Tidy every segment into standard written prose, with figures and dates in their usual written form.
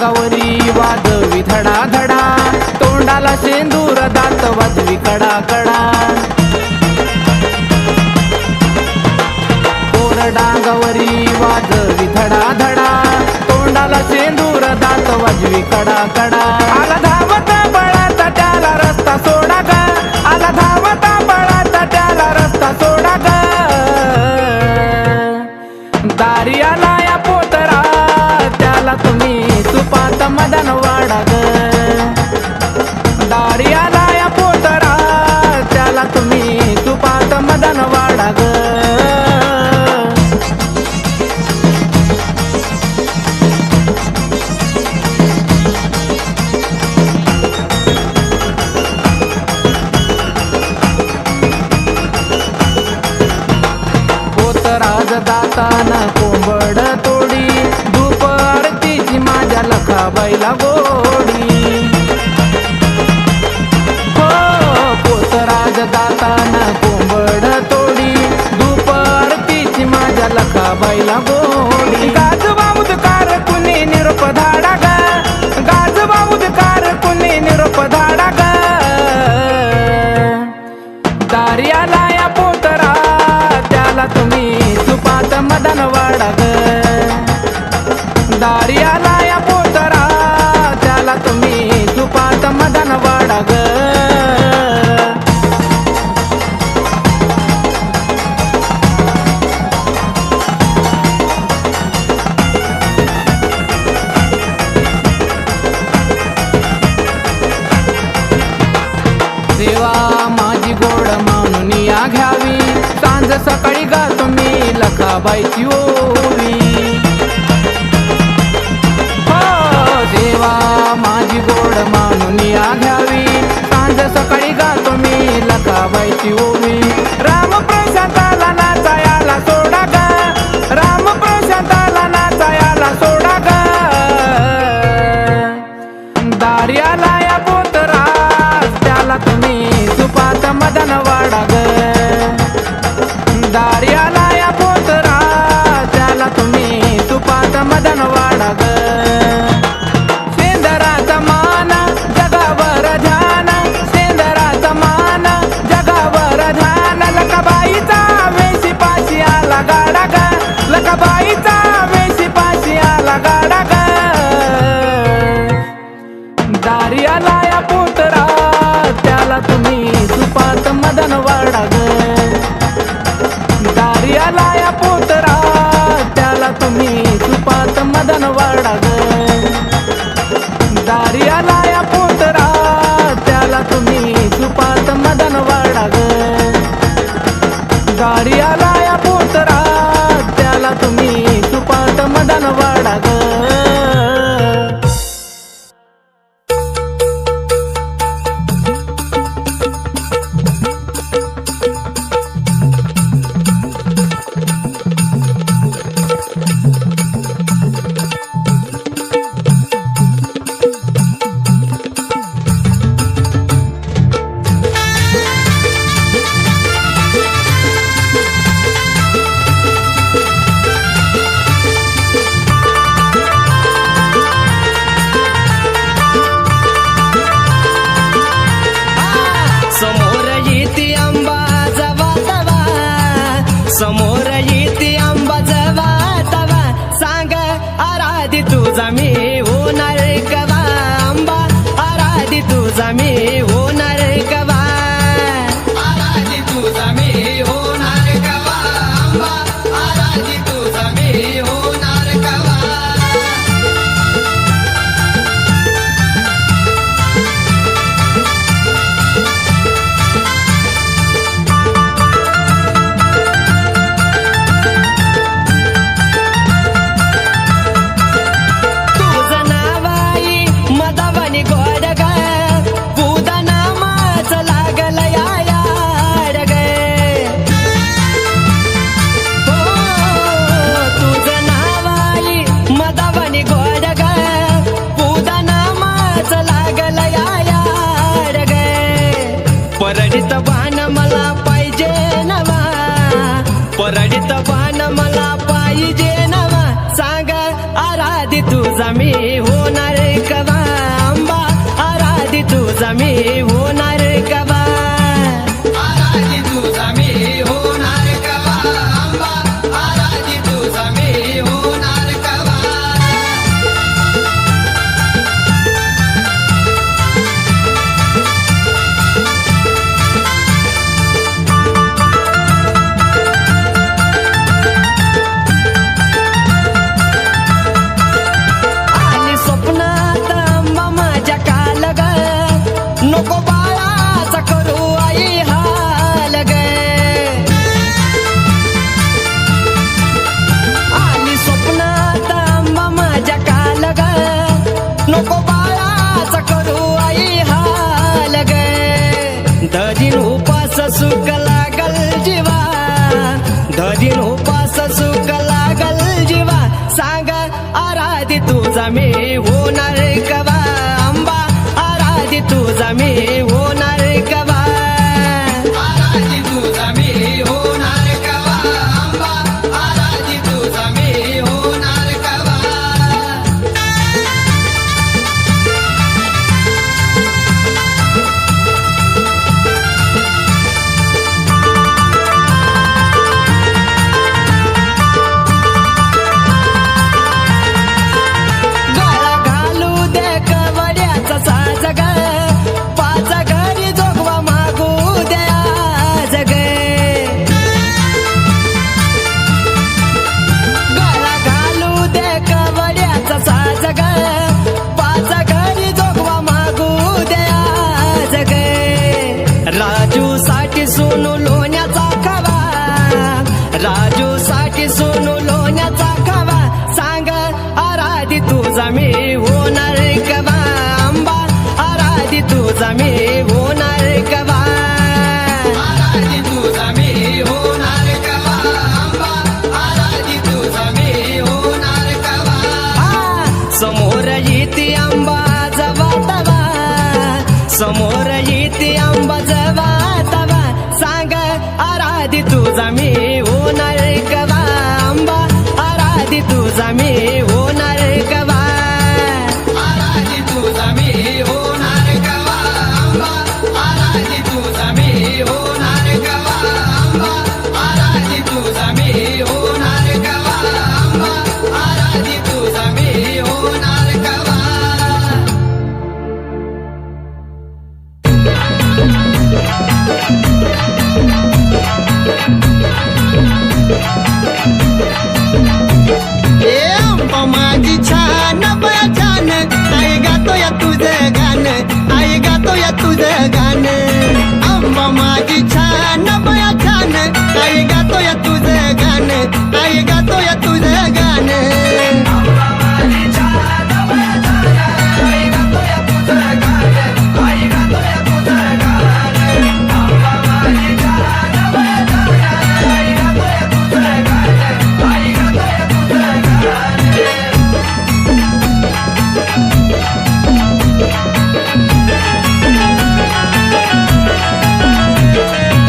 डांगावरी वाजवी धडा धडा, तोंडाला शेंदूर दात वाजवी कडा कडा. कोर डांगावरी वाजवी धडा धडा, तोंडाला शेंदूर दात वाजवी कडा कडा. आला धावता बळाचा त्याला रस्ता सोडा ग, आला धावता बळाचा त्याला रस्ता सोडा ग. दारी आला या पोतरा, त्याला तुम्ही सुपात मदन वाडा ग. दारी आला या पोतरा, त्याला तुम्ही सुपात मदन वाडा ग. पोतराज दातान कोंबड तोडी, धूप आरतीची माझ्या लखाबाईला गोडी. हो पोतराज दातान कोंबड तोडी, धूप आरतीची माझ्या लखाबाईला गोडी. गाजवा उदकार कुणी निरोप धाडा ग, गाजवा उदकार कुणी निरोप धाडा ग. दारी आला या पोतरा, त्याला तुम्ही सुपात मदन वाडा ग. दारी आला या पोतरा, त्याला तुम्ही सुपात मदन वाडा ग. देवा माझी गोड मानून या घ्यावी, सांज सकाळी गा तुम्ही लखाबाईची ओवी. हो देवा माझी गोड मानून या घ्यावी, सांज सकाळी गा तुम्ही लखाबाईची ओवी. रामप्रसादाला नाचायाला सोडा ग, रामप्रसादाला नाचायाला सोडा ग. दारी आला या पोतरा, त्याला तुम्ही सुपात मदन वाडा ग. दारी आला या पोतरा, त्याला तुम्ही सुपात मदन वाडा ग. शेंदराचा मान जगावर ध्यान, शेंदराचा मान जगावर ध्यान. लकाबाईचा वेशी पाशी आला गाडा ग, लकाबाईचा वेशी पाशी आला गाडा ग. दारी आला या पोतरा, त्याला तुम्ही सुपात मदन वाडा ग. दारी आला या पोतरा, त्याला तुम्ही सुपात मदन वाडा ग. दारी आला या पोतरा, त्याला तुम्ही सुपात मदन वाडा ग. दारी आला या पोतरा, त्याला तुम्ही सुपात मदन वाडा ग. समोर येते आंबा जवा तवा, सांग आराधी तुझा मी होणार कवा. आंबा आराधी तुझा मी होणार कवा, आराधी तुझा मी होणार कवा. आंबा आराधी तुझा मी होणार कवा. परडित बाण मला पाहिजे नवा, परडित बाण मला पाहिजे नवा. सांग आराधी तुझा मी होणार तुझा मी होणार कवा आराधी तुझा मी होणार कवा आंबा आराधी तुझा मी होणार कवा आली स्वप्नात आंबा माझ्या काल ग नको बाळाचा करू आई हाल ग आली स्वप्नात आंबा माझ्या काल ग नको बाळाचा करू आई हाल ग धरीन उपास सुख लागल जीवा धरीन उपास सुख लागल जीवा सांग आराधी तुझा मी होणार कवा आंबा आराधी तुझा मी होणार कवा आराधी तुझा मी होणार कवा आंबा आराधी तुझा मी होणार कवा गळा घालू दे कवड्याचा साज ग पाच घरी जोगवा मागू दे आज ग गळा घालू दे कवड्याचा साज ग पाच घरी जोगवा मागू दे आज ग राजू साठी सोनू लोण्याचा खवा राजू साठी सोनू लोण्याचा खवा सांग आराधी तुझा मी होणार कवा आंबा आराधी तुझा मी होणार कवा आराधी तुझा मी होणार कवा आंबा आराधी तुझा मी होणार कवा समोर येते आंबा जवा तवा समोर येते आंबा जवा तवा सांग आराधी तुझा मी होणार कवा आंबा आराधी तुझा मी होणार कवा आराधी तुझा मी होणार कवा आंबा आराधी तुझा मी होणार कवा आंबा आराधी तुझा मी होणार कवा आंबा आराधी तुझा मी होणार कवा ए आंबा माझी छान बया छान आई गातो या तुझं गाणं आई गातो या तुझं गाणं आंबा माझी छान बया छान आई गातो या तुझं गाणं आई गातो या तुझं गाणं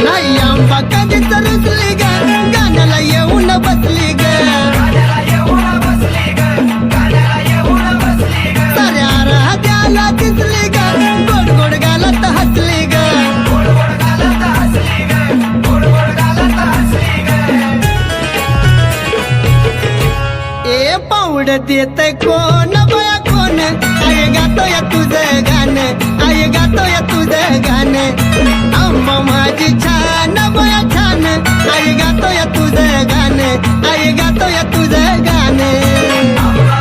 नाही आंबा कधी तर रुसली ग गाण्याला येऊन बसली ग साऱ्या राहत्याला दिसली ग गोड गोड गालात हसली ग ए पावड देत कोण बया कोण आई गातो या तुझं गाणं आई गातो या तुझं गाणं आंबा माझी छान बया छान आई गातो या तुझं गाणं आई गातो या तुझं गाणं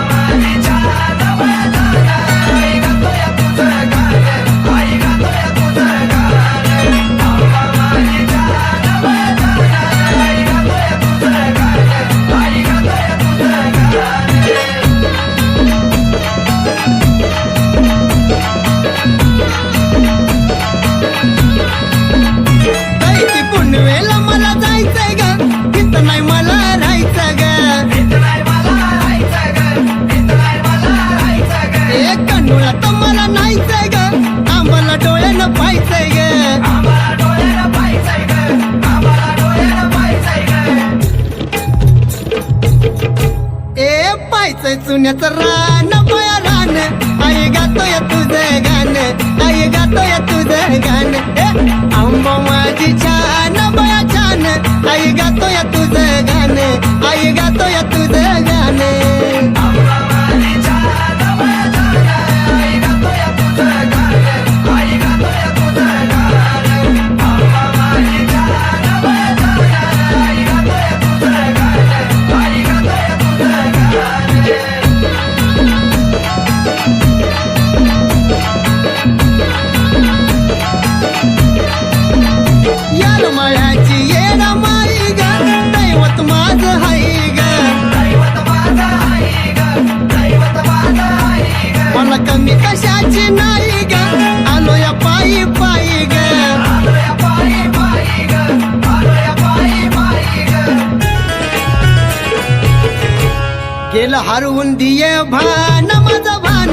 ऐकी पुनवेला मला जायचंय ग इथं नाही मला राहायचं ग ए कन्नूला तर मला नाहीचंय ग आम्हाला डोळ्यानं पाहायचंय ग ए पाहायचंय चुन्याचं रान बया रान आई गातो या तुझं गाणं आई गातो गातोय तुझं गाणं आंबा माझी छान बया छान आई गातोय तुझं गाणं आई गातोय तुझं गाणं यार मळ्याची येणा माई ग दैवत माझं हाय ग मला कमी कशाची नाही ग आलो या पायी पायी ग गेलं हरवून दिये भान माझं भान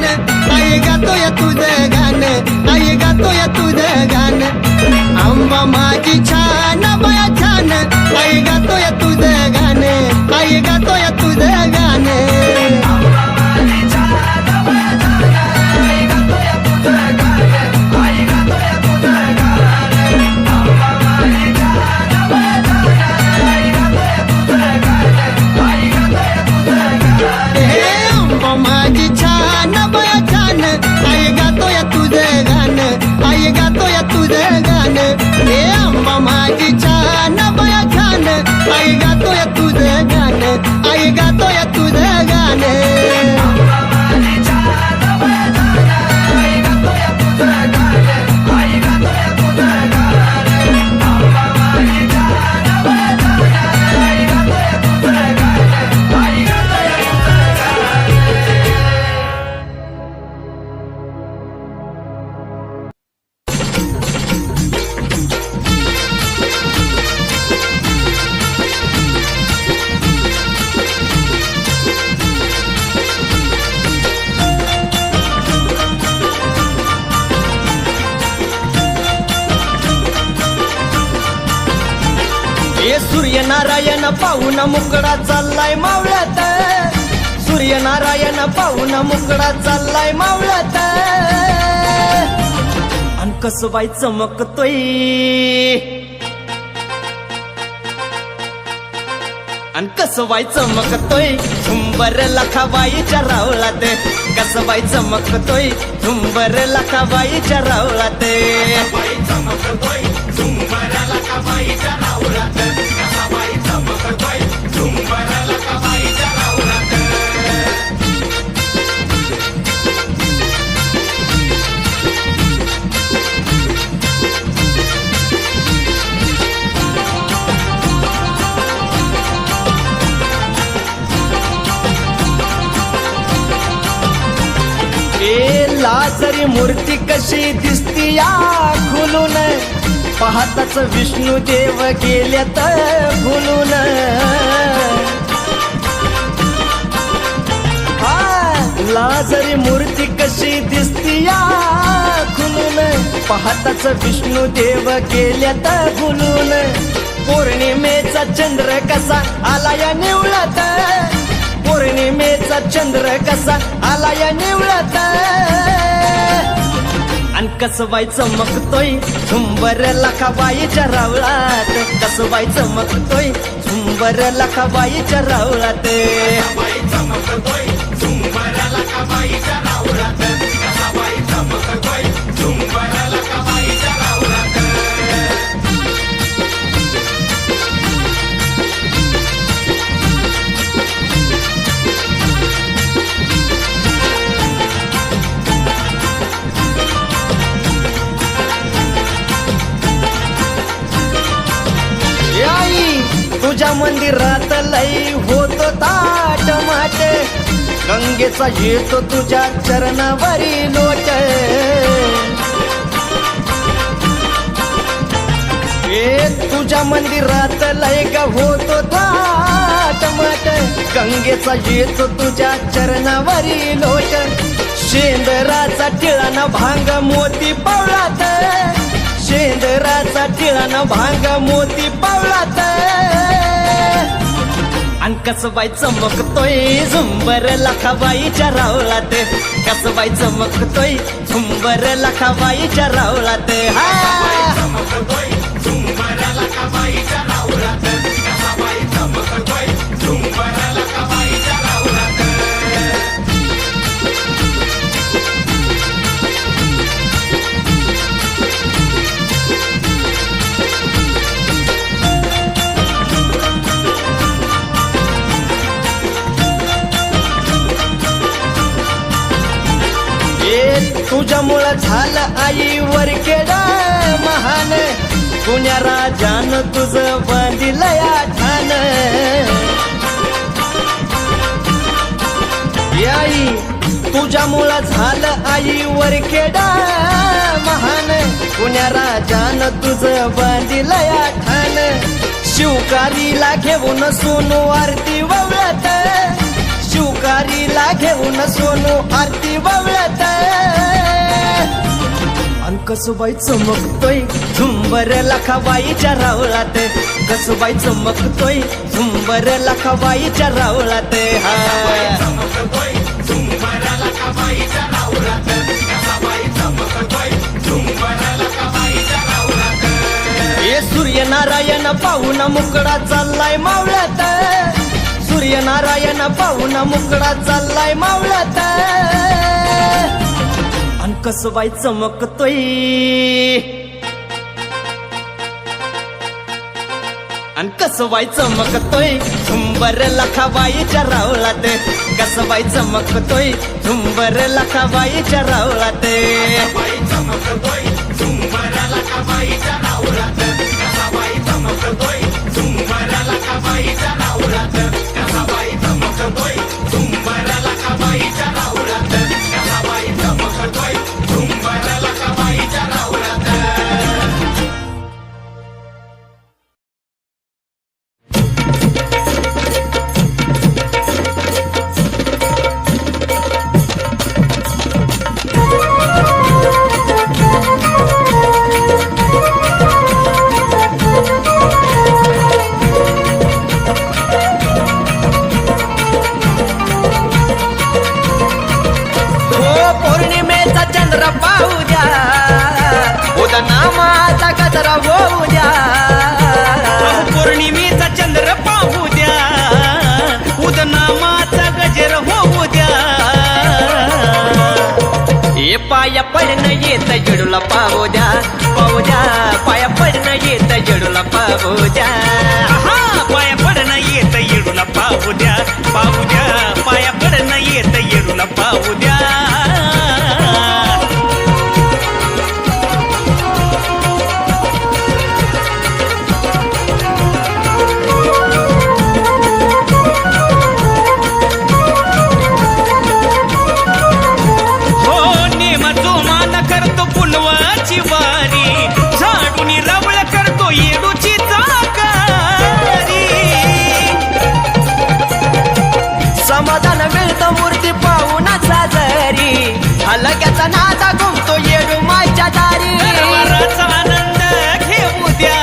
आई गातोय तुझं गाणं आई गातोय तुझं गाणं आंबा माझी छान बया छान आई गातोय तुझं गाणं आई गातोय तुझं गाणं माझी छान बया छान आई गातोय तुझं गाणं आई गातोय तुझं गाणं हे आंबा माझी छान बया छान आई गातोय तुझं गाणं आई गातोय तुझं गाणं सूर्यनारायण पाहून मुकडा चाललाय मावळ्यात सूर्यनारायण पाहून मुकडा चाललाय मावळ्यात अन कसं बाई चमकतोय अन कसं बाई चमकतोय झुंबर लखाबाईच्या रावळात कसं बाई चमकतोय झुंबर लखाबाईच्या रावळात चमकतोय झुंबर लखाबाईच्या रावळात लाजरी मूर्ती कशी दिसती या खुलून पाहताच विष्णू देव गेल्यात भुलून लाजरी मूर्ती कशी दिसती या खुलून पाहताच विष्णू देव गेल्यात भुलून पौर्णिमेचा चंद्र कसा आला या निवळत पौर्णिमेचा चंद्र कसा आला या निवळत अन कसबाई चमकतोय झुंबर लखाबाईच्या रावळात कसबाई चमकतोय झुंबर लखाबाईच्या रावळात चमकतोय झुंबर लखाबाईच्या रावळात कसबाई चमकतोय झुंबर लखाबाईच्या रावळात तुझ्या मंदिरात लई होतो ताट माट गंगेचा येतो तुझ्या चरणावरी लोट तुझ्या मंदिरात लई ग होतो ताट माट गंगेचा येतो तुझ्या चरणावरी लोट शेंदराचा टिळाना भांग मोती पावळात शेंदराचा टिळाना भांग मोती पावळात अन कसबाई चमकतोय झुंबर लखाबाईच्या रावळात कसबाई चमकतोय झुंबर लखाबाईच्या रावळात तुझ्यामुळं झालं आईवर केडा महान पुण्या राजान तुझं बांधिलंय ठाण आई तुझ्यामुळं झालं आईवर केडा महान पुण्या राजान तुझं बांधिलंय ठाण शिवकारीला घेऊन सोनू आरती ववळत शिवकारीला घेऊन सोनू आरती ववळत अन कसबाई चमकतोय झुंबर लखाबाईच्या रावळात कसबाई चमकतोय झुंबर लखाबाईच्या रावळात हे सूर्यनारायण पाहून मुकडा चाललाय मावळात सूर्यनारायण पाहून मुकडा चाललाय मावळात अन कसबाई चमकतोय अन कसबाई चमकतोय झुंबर लखाबाईच्या रावळात कसबाई चमकतोय झुंबर लखाबाईच्या रावळात पौर्णिमेचा चंद्र पाहू द्या उदनामाचा गजर होऊ द्या ए पाया पडणं येत जडूला पाहू द्या पाया पडणं येत जडूला पाहू द्या पाया पडणं येत येडूला पाहू द्या पाया पडणं येत येडूला पाहू द्या करतो पुनवाची वारी झाडून रवळ करतो येडूची चाकारी समाधान मिळतं मूर्ती पाहून साजरी हलक्याचा नादा घुमतो येडू मायच्या दारी दरबाराचा आनंद घेऊ द्या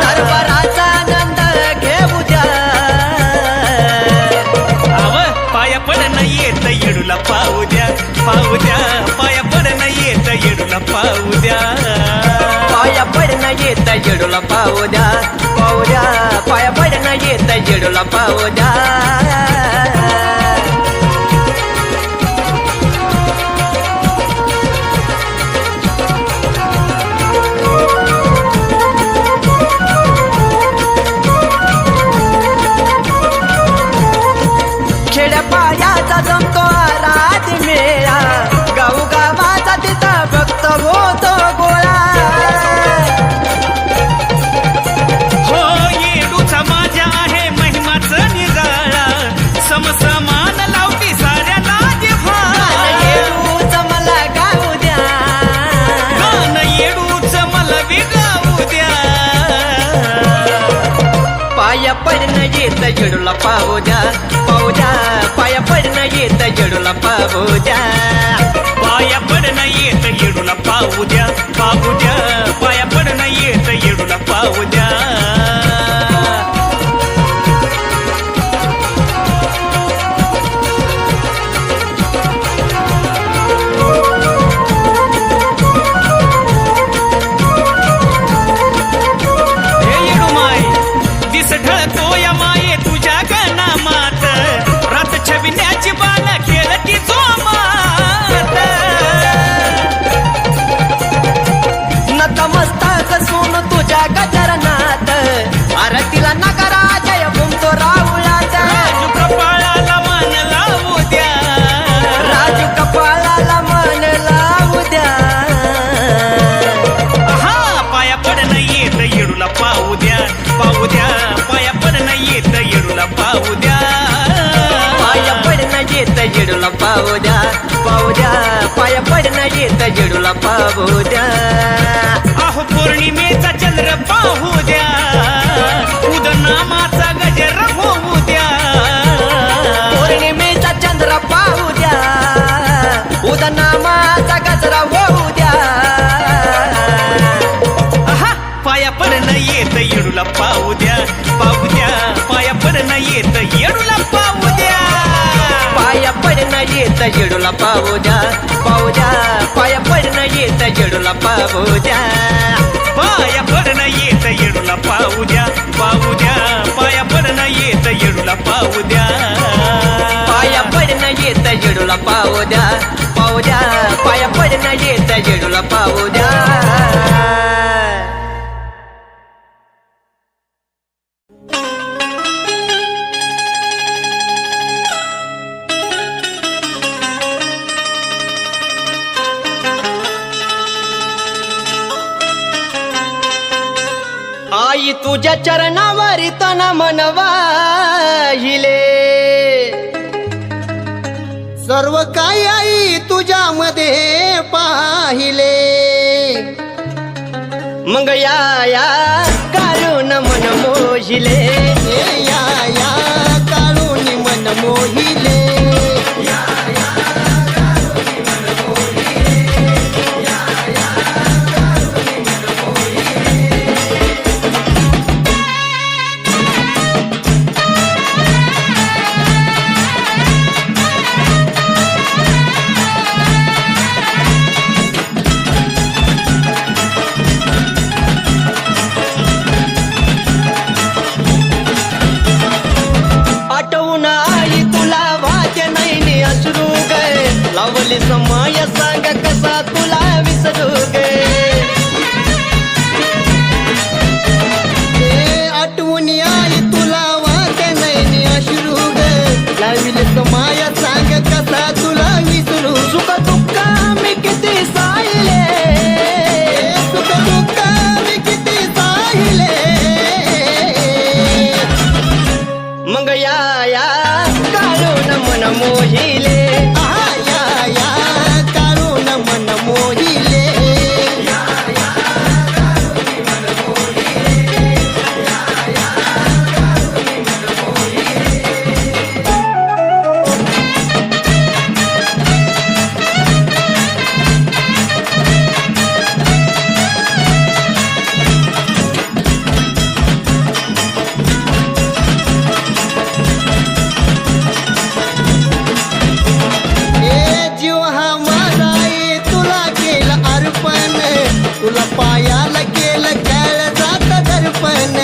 दरबाराचा आनंद घेऊ द्या पाया पडणं येत येडूला पाहू द्या पाया पडणं येत येडूला पाहू द्या पाया पडणं येत येडूला पाहू द्या पाया पडणं येत येडूला पाहू द्या खेड्यापाड्याचा जमतो रात मेळा गाऊ गावाचा तिथं भक्त होतो गोळा हो येडूचा माझ्या आहे महिमाचं निराळा समसमान लावती साऱ्याला जिव्हाळा येडूच मला गाऊ द्या गाण येडूच मला बी गाऊ द्या पाया पडणं येत येडूला पाहू द्या पाया पडणं येत येडूला पाहू द्या पाया पडणं येत येडूला पाहू द्या पाया पडणं येत येडूला पाहू द्या पाहू द्या पाहू द्या पाया पडणं येत जेडूला पाहू द्या अहो पौर्णिमेचा चंद्र पाहू द्या उदनामाचा गजर होऊ द्या पौर्णिमेचा चंद्र पाहू द्या उदनामाचा गजरा होऊ द्या आहा पाया पडणं येत येडूला पाहू द्या पाया पडणं येत येडूला पाहू द्या पाया पडणं येत जेडूला पाहू द्या पाया पडणं येत जेडूला पाहू द्या पाया पडणं येत येडूला पाहू द्या पाया पडणं येत येडूला पाहू द्या पाया पडणं येत जेडूला पाहू द्या पाया पडणं येत जेडूला पाहू द्या आई तुझ्या चरणावरी तन मनवाहिले सर्व काही आई तुझ्यामध्ये पाहिले मग या काढून मन मोहिले या काळूनी मन मोहिले आठवून आई तुला वाचे नाही अश्रू गे लावली समय सांग कसा तुला विसरू गे आठवून आई तुला वाटे नाही अश्रू ग लाविले माया सांग कसा तुला विसरू सुख दुःख मी किती साहिले सुख दुःख मी किती साहिले मग या काढून मन मोहिले या काळून मन मोहिले जीव हा माझा तुला केलं अर्पण तुला पायाला केलं काळ जात दर्पण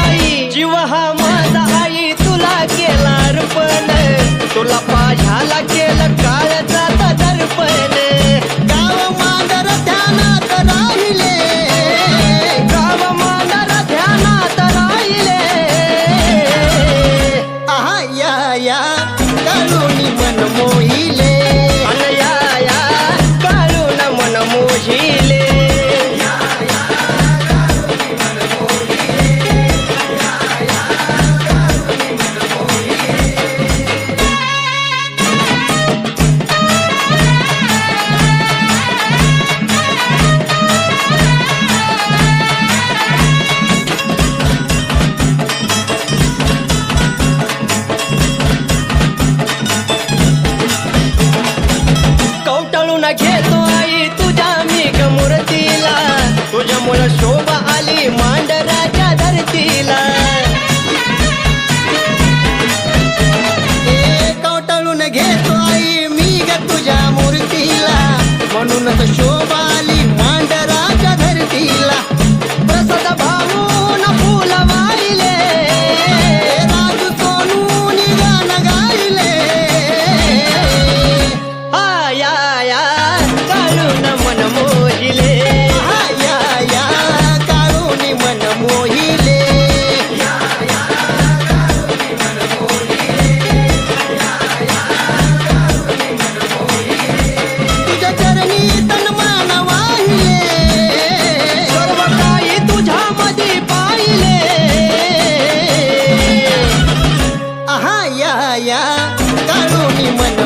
आई जीव हा माझा आई तुला केला अर्पण तुला पाझ्याला केलं काळजाचा दर्पण गाव मांडर ध्यानात राहिले गाव मांडर ध्यानात राहिले या काळूनी मन मोहिले अनया काढून मन मोहिले या या काळोनी मन